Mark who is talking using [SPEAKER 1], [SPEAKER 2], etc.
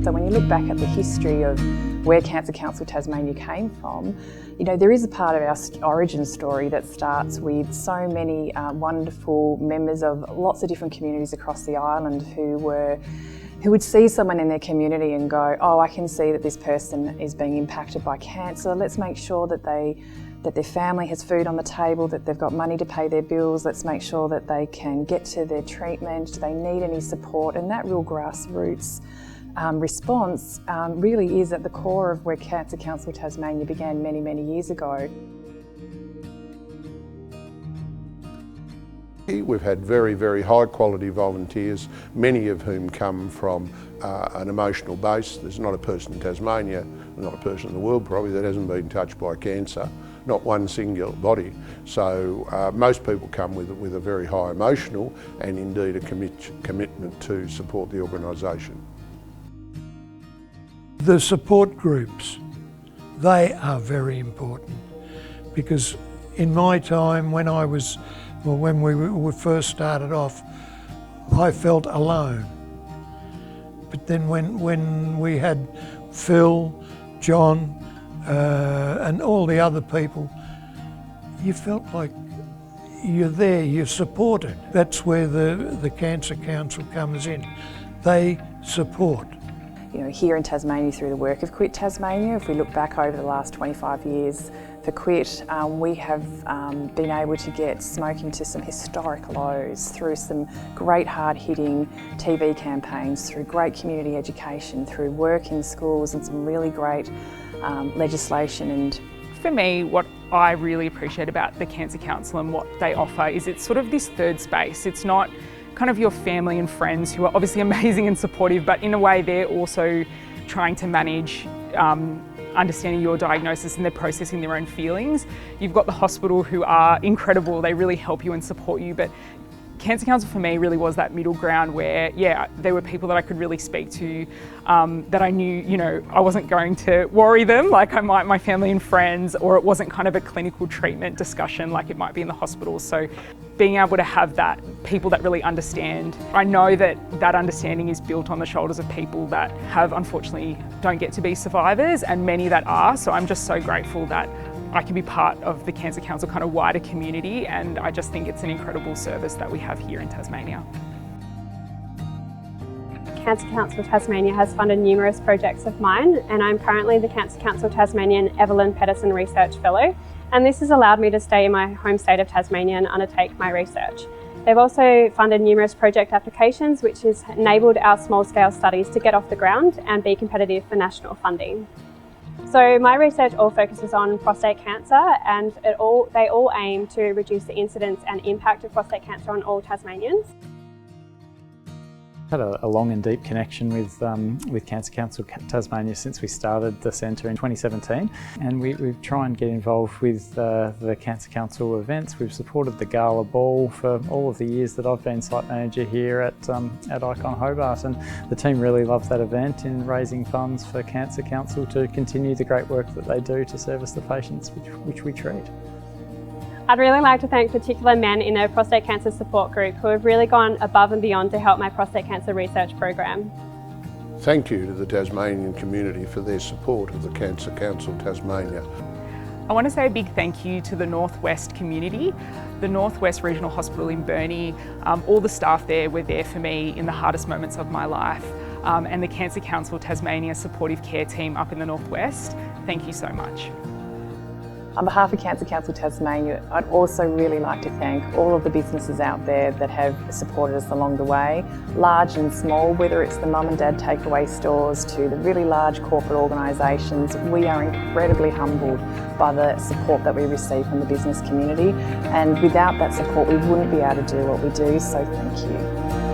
[SPEAKER 1] So when you look back at the history of where Cancer Council Tasmania came from, you know, there is a part of our origin story that starts with so many wonderful members of lots of different communities across the island who would see someone in their community and go, oh, I can see that this person is being impacted by cancer. Let's make sure that their family has food on the table, that they've got money to pay their bills. Let's make sure that they can get to their treatment. Do they need any support? And that real grassroots response really is at the core of where Cancer Council Tasmania began many, many years ago.
[SPEAKER 2] We've had very, very high quality volunteers, many of whom come from an emotional base. There's not a person in Tasmania, not a person in the world probably, that hasn't been touched by cancer, not one single body. So most people come with a very high emotional and indeed a commitment to support the organisation.
[SPEAKER 3] The support groups, they are very important, because in my time when we first started off, I felt alone. But then when we had Phil, John, and all the other people, you felt like you're there, you're supported. That's where the Cancer Council comes in. They support.
[SPEAKER 1] You know, here in Tasmania, through the work of Quit Tasmania, if we look back over the last 25 years for Quit, we have been able to get smoking to some historic lows through some great hard-hitting TV campaigns, through great community education, through work in schools and some really great legislation. And
[SPEAKER 4] for me, what I really appreciate about the Cancer Council and what they offer is it's sort of this third space. It's not kind of your family and friends who are obviously amazing and supportive, but in a way they're also trying to manage understanding your diagnosis, and they're processing their own feelings. You've got the hospital who are incredible, they really help you and support you, but Cancer Council for me really was that middle ground where, yeah, there were people that I could really speak to, that I knew, you know, I wasn't going to worry them like I might my family and friends, or it wasn't kind of a clinical treatment discussion like it might be in the hospital. So being able to have that, people that really understand. I know that that understanding is built on the shoulders of people that have, unfortunately, don't get to be survivors, and many that are. So I'm just so grateful that I can be part of the Cancer Council kind of wider community, and I just think it's an incredible service that we have here in Tasmania.
[SPEAKER 5] Cancer Council Tasmania has funded numerous projects of mine, and I'm currently the Cancer Council Tasmanian Evelyn Pedersen Research Fellow, and this has allowed me to stay in my home state of Tasmania and undertake my research. They've also funded numerous project applications, which has enabled our small-scale studies to get off the ground and be competitive for national funding. So my research all focuses on prostate cancer, and they all aim to reduce the incidence and impact of prostate cancer on all Tasmanians.
[SPEAKER 6] I've had a long and deep connection with Cancer Council Tasmania since we started the centre in 2017, and we try and get involved with the Cancer Council events. We've supported the Gala Ball for all of the years that I've been site manager here at Icon Hobart, and the team really loves that event in raising funds for Cancer Council to continue the great work that they do to service the patients which we treat.
[SPEAKER 5] I'd really like to thank particular men in the prostate cancer support group who have really gone above and beyond to help my prostate cancer research program.
[SPEAKER 2] Thank you to the Tasmanian community for their support of the Cancer Council Tasmania.
[SPEAKER 4] I want to say a big thank you to the Northwest community, the Northwest Regional Hospital in Burnie. All the staff there were there for me in the hardest moments of my life, and the Cancer Council Tasmania supportive care team up in the Northwest. Thank you so much.
[SPEAKER 1] On behalf of Cancer Council Tasmania, I'd also really like to thank all of the businesses out there that have supported us along the way, large and small, whether it's the mum and dad takeaway stores to the really large corporate organisations. We are incredibly humbled by the support that we receive from the business community, and without that support we wouldn't be able to do what we do, so thank you.